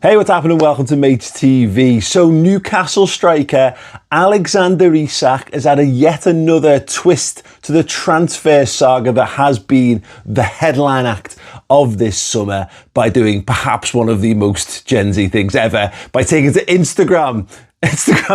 Hey, what's happening? Welcome to Mates TV. So Newcastle striker Alexander Isak has had yet another twist to the transfer saga that has been the headline act of this summer by doing perhaps one of the most Gen Z things ever, by taking to Instagram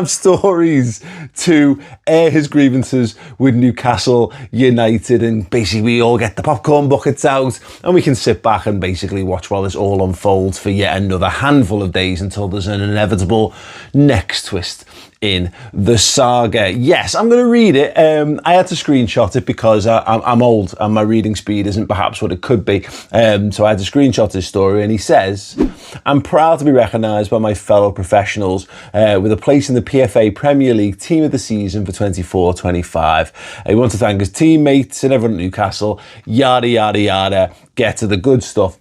stories to air his grievances with Newcastle United, and basically we all get the popcorn buckets out and we can sit back and basically watch while this all unfolds for yet another handful of days until there's an inevitable next twist in the saga. Yes, I'm going to read it. I had to screenshot it because I'm old and my reading speed isn't perhaps what it could be. So I had to screenshot his story, and he says, "I'm proud to be recognised by my fellow professionals with a place in the PFA Premier League Team of the Season for 24-25. I want to thank his teammates and everyone at Newcastle, yada, yada, yada, get to the good stuff."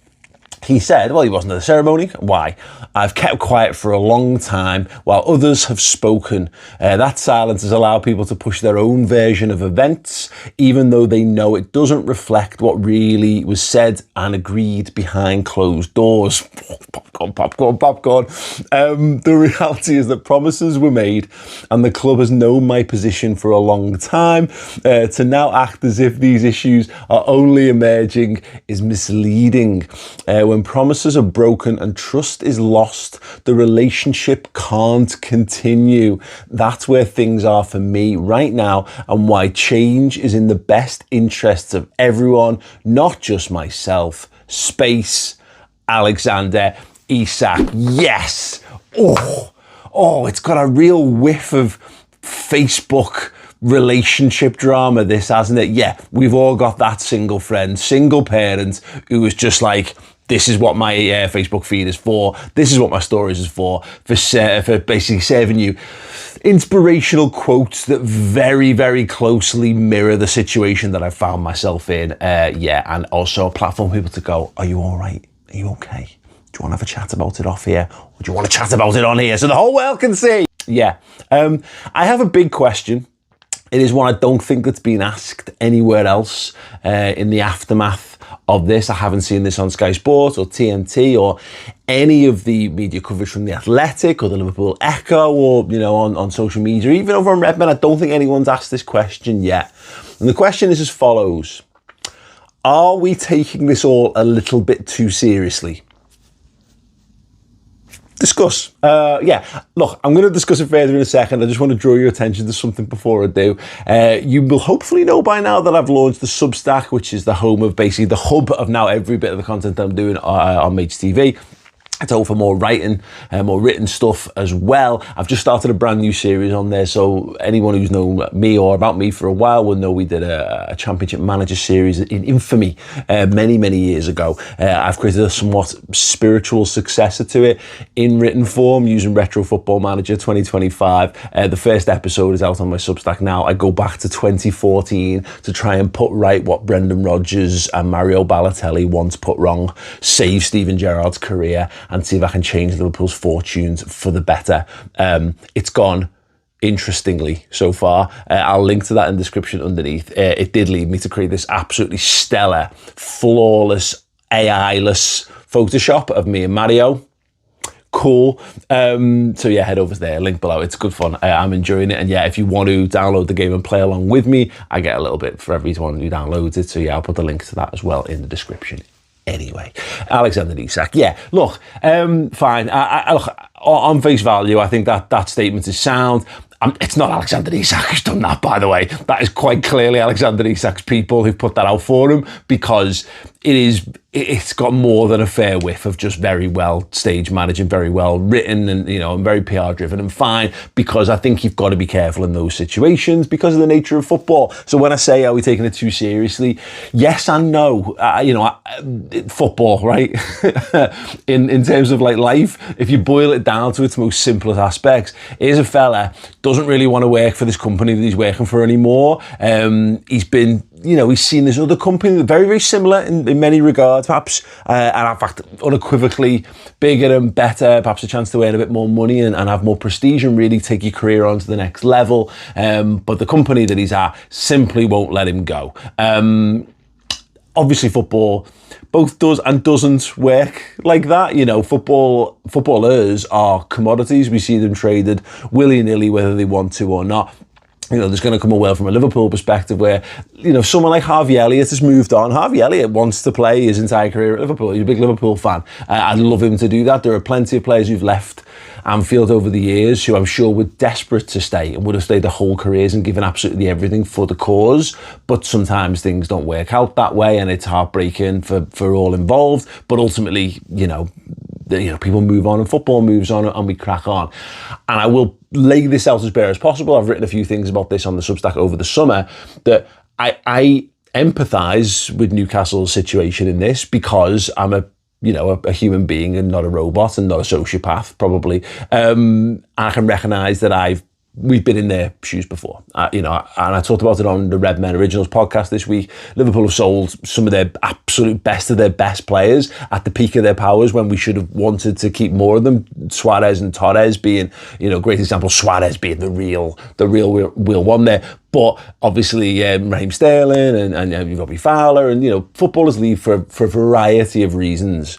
He said, well, he wasn't at the ceremony. Why? "I've kept quiet for a long time while others have spoken. That silence has allowed people to push their own version of events, even though they know it doesn't reflect what really was said and agreed behind closed doors." Popcorn. The reality is that promises were made and the club has known my position for a long time. To now act as if these issues are only emerging is misleading. When promises are broken and trust is lost, the relationship can't continue. That's where things are for me right now, and why change is in the best interests of everyone, not just myself. Space, Alexander Isak. Yes. Oh, it's got a real whiff of Facebook relationship drama, this, hasn't it? Yeah, we've all got that single friend, single parent who is just like, this is what my Facebook feed is for. This is what my stories is for basically serving you inspirational quotes that very, very closely mirror the situation that I found myself in. And also a platform for people to go, are you all right? Are you okay? Do you want to have a chat about it off here? Or do you want to chat about it on here so the whole world can see? Yeah. I have a big question. It is one I don't think that's been asked anywhere else in the aftermath of this. I haven't seen this on Sky Sports or TNT or any of the media coverage from The Athletic or the Liverpool Echo or, on social media, even over on Redmen. I don't think anyone's asked this question yet. And the question is as follows. Are we taking this all a little bit too seriously? Discuss. Look, I'm going to discuss it further in a second. I just want to draw your attention to something before I do. You will hopefully know by now that I've launched the Substack, which is the home of basically the hub of now every bit of the content that I'm doing on Mates TV. It's all for more writing and more written stuff as well. I've just started a brand new series on there, so anyone who's known me or about me for a while will know we did a Championship Manager series in infamy many, many years ago. I've created a somewhat spiritual successor to it in written form using Retro Football Manager 2025. The first episode is out on my Substack now. I go back to 2014 to try and put right what Brendan Rodgers and Mario Balotelli once put wrong, save Steven Gerrard's career, and see if I can change Liverpool's fortunes for the better. It's gone interestingly so far. I'll link to that in the description underneath. It did lead me to create this absolutely stellar, flawless, AI-less Photoshop of me and Mario. Cool. So yeah, head over there, link below. It's good fun. I'm enjoying it. And yeah, if you want to download the game and play along with me, I get a little bit for everyone who downloads it. So yeah, I'll put the link to that as well in the description. Anyway, Alexander Isak. Yeah, look, fine. Look, on face value, I think that statement is sound. It's not Alexander Isak who's done that, by the way. That is quite clearly Alexander Isak's people who've put that out for him, because it's got more than a fair whiff of just very well stage managed and very well written and, and very PR driven and fine, because I think you've got to be careful in those situations because of the nature of football. So when I say, are we taking it too seriously? Yes and no. Football, right? in terms of like life, if you boil it down to its most simplest aspects, here's a fella, doesn't really want to work for this company that he's working for anymore. He's been, he's seen this other company, very, very similar in many regards, perhaps, and in fact, unequivocally bigger and better, perhaps a chance to earn a bit more money and have more prestige and really take your career on to the next level. But the company that he's at simply won't let him go. Obviously football, both does and doesn't work like that. You know, footballers are commodities. We see them traded willy-nilly whether they want to or not. You know, there's going to come a world from a Liverpool perspective where, you know, someone like Harvey Elliott has moved on. Harvey Elliott wants to play his entire career at Liverpool. He's a big Liverpool fan. I'd love him to do that. There are plenty of players who've left Anfield over the years who I'm sure were desperate to stay and would have stayed their whole careers and given absolutely everything for the cause. But sometimes things don't work out that way, and it's heartbreaking for all involved. But ultimately, you know, people move on and football moves on and we crack on. And I will lay this out as bare as possible. I've written a few things about this on the Substack over the summer, that I empathise with Newcastle's situation in this because I'm a human being and not a robot and not a sociopath, probably. I can recognise that we've been in their shoes before, and I talked about it on the Red Men Originals podcast this week. Liverpool have sold some of their absolute best of their best players at the peak of their powers when we should have wanted to keep more of them. Suarez and Torres being, great example. Suarez being the real one there. But obviously, Raheem Sterling and Robbie Fowler and, footballers leave for a variety of reasons.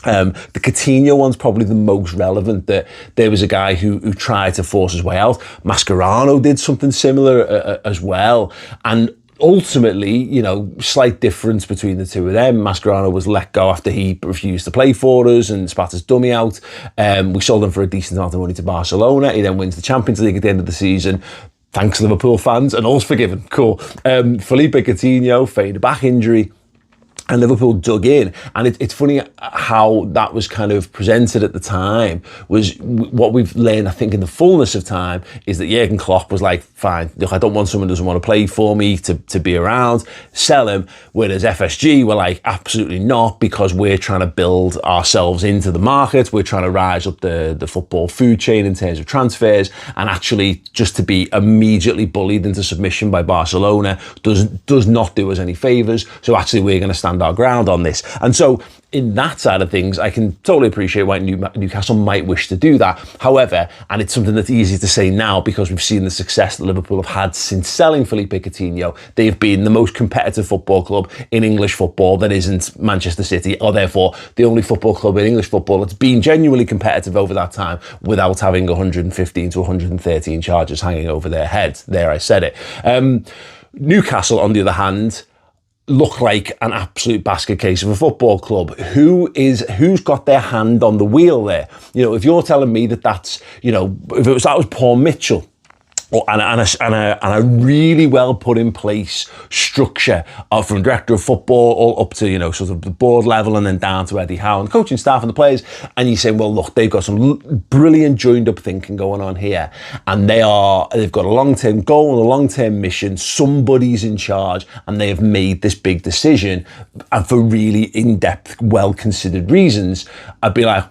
The Coutinho one's probably the most relevant, that there was a guy who tried to force his way out. Mascherano did something similar as well. And ultimately, slight difference between the two of them. Mascherano was let go after he refused to play for us and spat his dummy out. We sold him for a decent amount of money to Barcelona. He then wins the Champions League at the end of the season. Thanks, Liverpool fans, and all's forgiven. Cool. Felipe Coutinho feigned a back injury, and Liverpool dug in. And it's funny how that was kind of presented at the time. Was what we've learned, I think, in the fullness of time, is that Jurgen Klopp was like, fine, look, I don't want someone who doesn't want to play for me to be around, sell him. Whereas FSG were like, absolutely not, because we're trying to build ourselves into the market. We're trying to rise up the football food chain in terms of transfers, and actually just to be immediately bullied into submission by Barcelona does not do us any favours. So actually we're going to stand our ground on this. And so in that side of things, I can totally appreciate why Newcastle might wish to do that. However, and it's something that's easy to say now because we've seen the success that Liverpool have had since selling Felipe Coutinho. They've been the most competitive football club in English football that isn't Manchester City, or therefore the only football club in English football that's been genuinely competitive over that time without having 115 to 113 charges hanging over their heads. There, I said it. Newcastle, on the other hand, look like an absolute basket case of a football club. Who's got their hand on the wheel there? If you're telling me that's, that was Paul Mitchell, and a really well put in place structure from director of football all up to sort of the board level and then down to Eddie Howe and coaching staff and the players, and you say, well, look, they've got some brilliant joined up thinking going on here, and they've got a long-term goal and a long-term mission. Somebody's in charge, and they have made this big decision, and for really in-depth, well-considered reasons. I'd be like,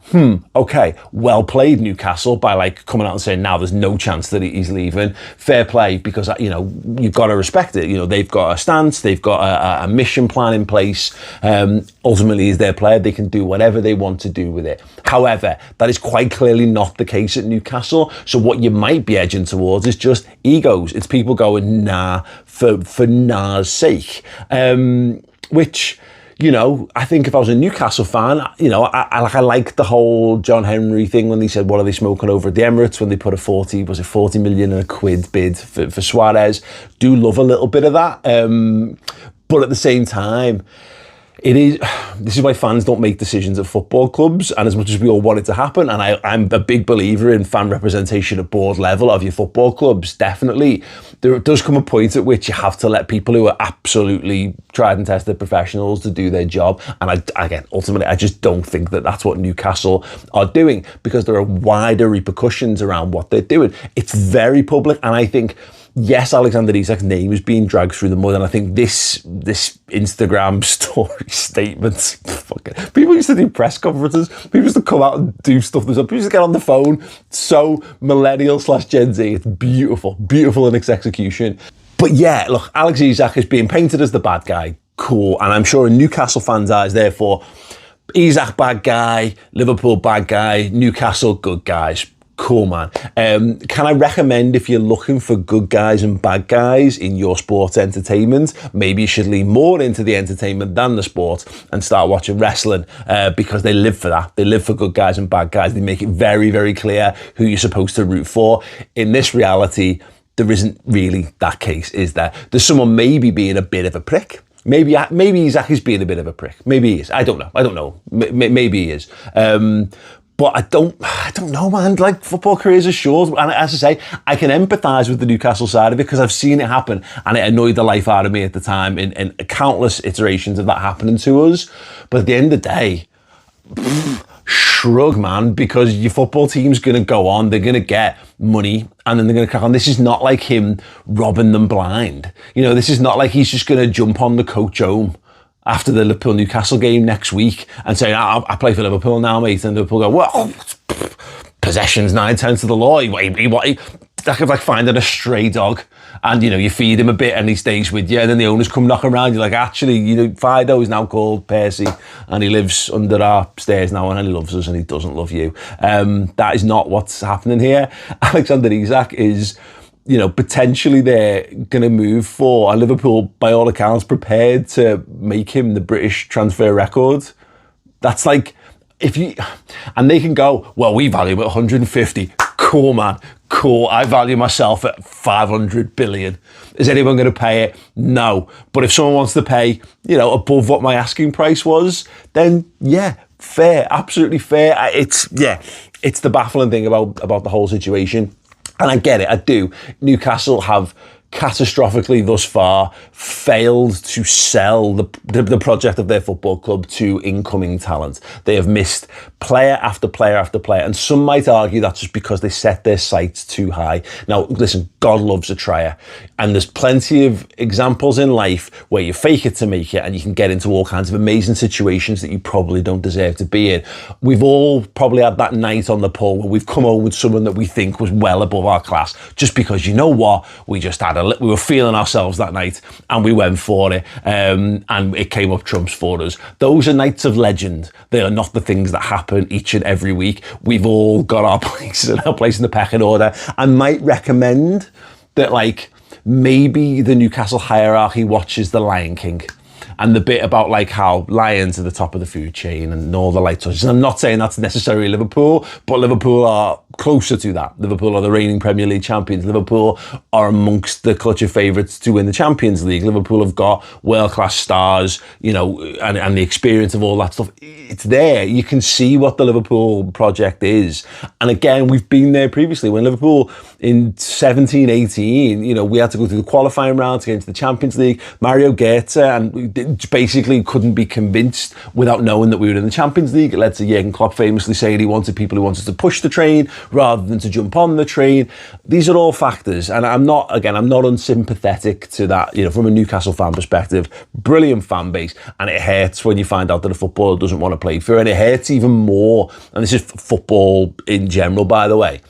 okay, well played, Newcastle, by like coming out and saying now there's no chance that he's leaving. Fair play, because you've got to respect it. They've got a stance, they've got a mission plan in place. Ultimately, as their player, they can do whatever they want to do with it. However, that is quite clearly not the case at Newcastle. So what you might be edging towards is just egos. It's people going nah for nah's sake, which. I think if I was a Newcastle fan, I like the whole John Henry thing when they said, what are they smoking over at the Emirates, when they put a 40 million and a quid bid for Suarez. Do love a little bit of that. But at the same time, this is why fans don't make decisions at football clubs, and as much as we all want it to happen, and I'm a big believer in fan representation at board level of your football clubs, definitely, there does come a point at which you have to let people who are absolutely tried and tested professionals to do their job. And ultimately, I just don't think that that's what Newcastle are doing, because there are wider repercussions around what they're doing. It's very public, and I think, yes, Alexander Isak's name is being dragged through the mud, and I think this Instagram story statements, people used to do press conferences, people used to come out and do stuff, people used to get on the phone, so millennial / Gen Z, it's beautiful in its execution. But yeah, look, Alex Isak is being painted as the bad guy, cool, and I'm sure in Newcastle fans' eyes, therefore, Isak bad guy, Liverpool bad guy, Newcastle good guys. Cool, man. Can I recommend, if you're looking for good guys and bad guys in your sports entertainment, maybe you should lean more into the entertainment than the sport and start watching wrestling, because they live for that. They live for good guys and bad guys. They make it very, very clear who you're supposed to root for. In this reality, there isn't really that case, is there? There's someone maybe being a bit of a prick. Maybe Isak is being a bit of a prick. Maybe he is. I don't know. Maybe he is. But I don't know, man. Like, football careers are short. And as I say, I can empathise with the Newcastle side of it because I've seen it happen and it annoyed the life out of me at the time in countless iterations of that happening to us. But at the end of the day, shrug, man, because your football team's going to go on. They're going to get money and then they're going to crack on. This is not like him robbing them blind. You know, this is not like he's just going to jump on the coach home after the Liverpool-Newcastle game next week and say, I play for Liverpool now, mate. And Liverpool go, well, possession's 9/10 of the law. That's like finding a stray dog and, you know, you feed him a bit and he stays with you. And then the owners come knocking around. You're like, actually, you know, Fido is now called Percy and he lives under our stairs now and he loves us and he doesn't love you. That is not what's happening here. Alexander Isak is, you know, potentially they're going to move for, and Liverpool, by all accounts, prepared to make him the British transfer record. That's like, and they can go, well, we value him at 150. Cool, man. Cool. I value myself at 500 billion. Is anyone going to pay it? No. But if someone wants to pay, you know, above what my asking price was, then yeah, fair. Absolutely fair. It's the baffling thing about the whole situation. And I get it, I do. Newcastle have catastrophically thus far failed to sell the project of their football club to incoming talent. They have missed player after player after player, and some might argue that's just because they set their sights too high. Now, listen, God loves a trier, and there's plenty of examples in life where you fake it to make it, and you can get into all kinds of amazing situations that you probably don't deserve to be in. We've all probably had that night on the pub where we've come home with someone that we think was well above our class, just because, you know what, we were feeling ourselves that night and we went for it, and it came up trumps for us. Those are nights of legend. They are not the things that happen each and every week. We've all got our place in the pecking order. I might recommend that, like, maybe the Newcastle hierarchy watches The Lion King and the bit about like how lions are the top of the food chain and all the light touches. And I'm not saying that's necessarily Liverpool, but Liverpool are closer to that. Liverpool are the reigning Premier League champions. Liverpool are amongst the clutch of favourites to win the Champions League. Liverpool have got world-class stars, you know, and the experience of all that stuff. It's there. You can see what the Liverpool project is. And again, we've been there previously. When Liverpool in 17-18, you know, we had to go through the qualifying round to get into the Champions League. Mario Goetze, and we basically couldn't be convinced without knowing that we were in the Champions League. It led to Jurgen Klopp famously saying he wanted people who wanted to push the train rather than to jump on the train. These are all factors, and I'm not unsympathetic to that, you know, from a Newcastle fan perspective. Brilliant fan base, and it hurts when you find out that a footballer doesn't want to play for, and it hurts even more, and this is football in general, by the way,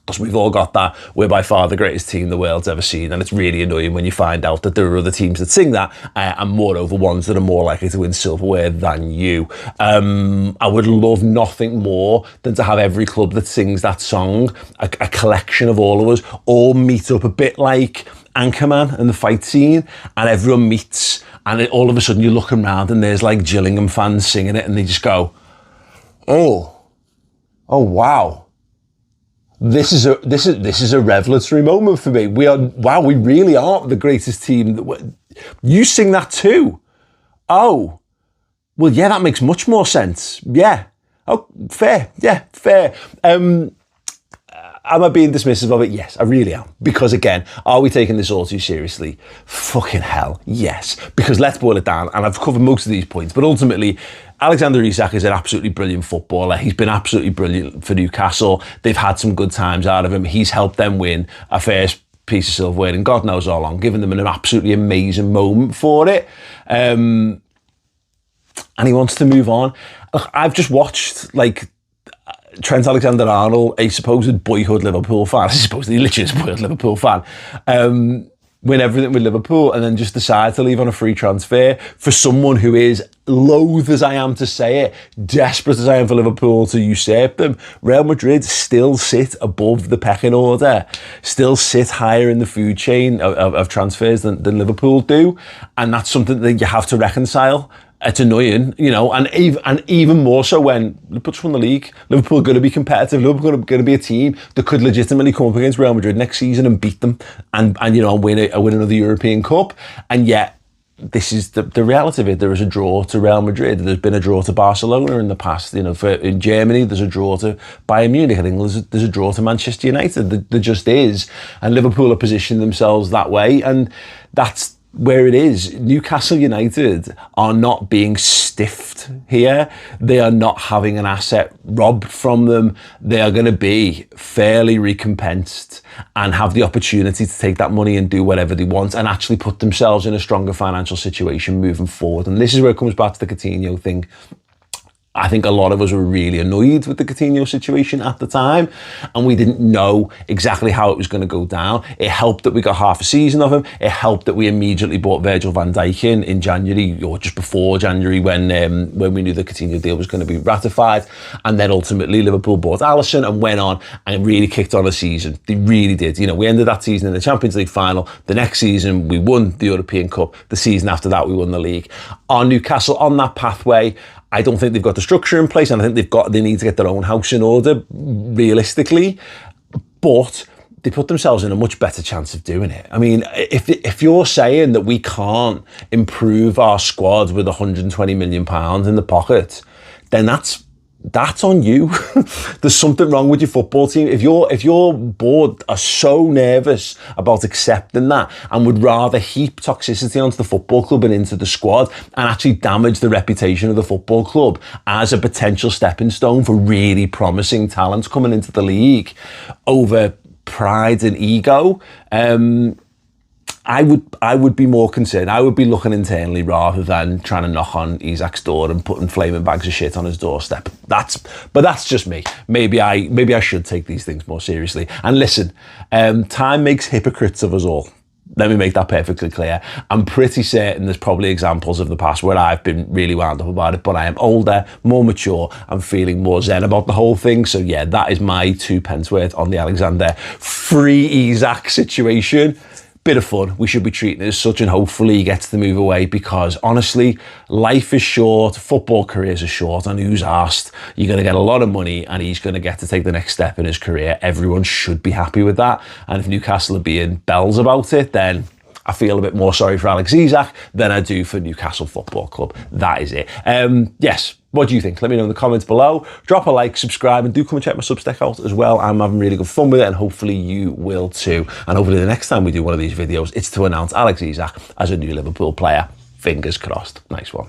because we've all got that, we're by far the greatest team the world's ever seen, and it's really annoying when you find out that there are other teams that sing that, and moreover ones that are more likely to win silverware than you. I would love nothing more than to have every club that sings that song, a collection of all of us, all meet up a bit like Anchorman and the fight scene, and everyone meets, and all of a sudden you're looking around and there's like Gillingham fans singing it, and they just go, oh wow. This is a revelatory moment for me. We really are the greatest team. You sing that too. Oh, well, yeah, that makes much more sense. Yeah. Oh, fair. Yeah, fair. Am I being dismissive of it? Yes, I really am. Because again, are we taking this all too seriously? Fucking hell, yes. Because let's boil it down, and I've covered most of these points, but ultimately, Alexander Isak is an absolutely brilliant footballer. He's been absolutely brilliant for Newcastle. They've had some good times out of him. He's helped them win a first piece of silverware, and God knows how long, giving them an absolutely amazing moment for it. And he wants to move on. Look, I've just watched, like, Trent Alexander-Arnold, a supposed boyhood Liverpool fan, supposedly literally a boyhood Liverpool fan, win everything with Liverpool and then just decide to leave on a free transfer for someone who is loath as I am to say it, desperate as I am for Liverpool to usurp them, Real Madrid still sit above the pecking order, still sit higher in the food chain of transfers than Liverpool do. And that's something that you have to reconcile. It's annoying, you know, and even more so when Liverpool won the league. Liverpool are going to be competitive. Liverpool are going to be a team that could legitimately come up against Real Madrid next season and beat them, and you know, win another European Cup. And yet, this is the reality of it. There is a draw to Real Madrid. There's been a draw to Barcelona in the past. You know, in Germany, there's a draw to Bayern Munich. I think there's a draw to Manchester United. There just is, and Liverpool are positioning themselves that way, and that's where it is. Newcastle United are not being stiffed here. They are not having an asset robbed from them. They are going to be fairly recompensed and have the opportunity to take that money and do whatever they want and actually put themselves in a stronger financial situation moving forward. And this is where it comes back to the Coutinho thing. I think a lot of us were really annoyed with the Coutinho situation at the time, and we didn't know exactly how it was going to go down. It helped that we got half a season of him. It helped that we immediately bought Virgil van Dijk in January, or just before January, when we knew the Coutinho deal was going to be ratified. And then ultimately Liverpool bought Alisson and went on and really kicked on a season. They really did. You know, we ended that season in the Champions League final. The next season we won the European Cup. The season after that we won the league. Are Newcastle on that pathway? I don't think they've got the structure in place, and I think they need to get their own house in order, realistically. But they put themselves in a much better chance of doing it. I mean, if you're saying that we can't improve our squad with £120 million in the pocket, then that's on you. There's something wrong with your football team. If your board are so nervous about accepting that and would rather heap toxicity onto the football club and into the squad and actually damage the reputation of the football club as a potential stepping stone for really promising talent coming into the league over pride and ego, I would be more concerned. I would be looking internally rather than trying to knock on Isak's door and putting flaming bags of shit on his doorstep. But that's just me. Maybe I should take these things more seriously. And listen, time makes hypocrites of us all. Let me make that perfectly clear. I'm pretty certain there's probably examples of the past where I've been really wound up about it, but I am older, more mature, and feeling more zen about the whole thing. So yeah, that is my 2 pence worth on the Alexander free Isak situation. Bit of fun. We should be treating it as such, and hopefully he gets to move away, because honestly, life is short, football careers are short, and who's asked? You're going to get a lot of money and he's going to get to take the next step in his career. Everyone should be happy with that. And if Newcastle are being bells about it, then I feel a bit more sorry for Alex Isak than I do for Newcastle Football Club. That is it. Yes. What do you think? Let me know in the comments below. Drop a like, subscribe, and do come and check my Substack out as well. I'm having really good fun with it, and hopefully you will too. And hopefully the next time we do one of these videos, it's to announce Alex Isak as a new Liverpool player. Fingers crossed. Nice one.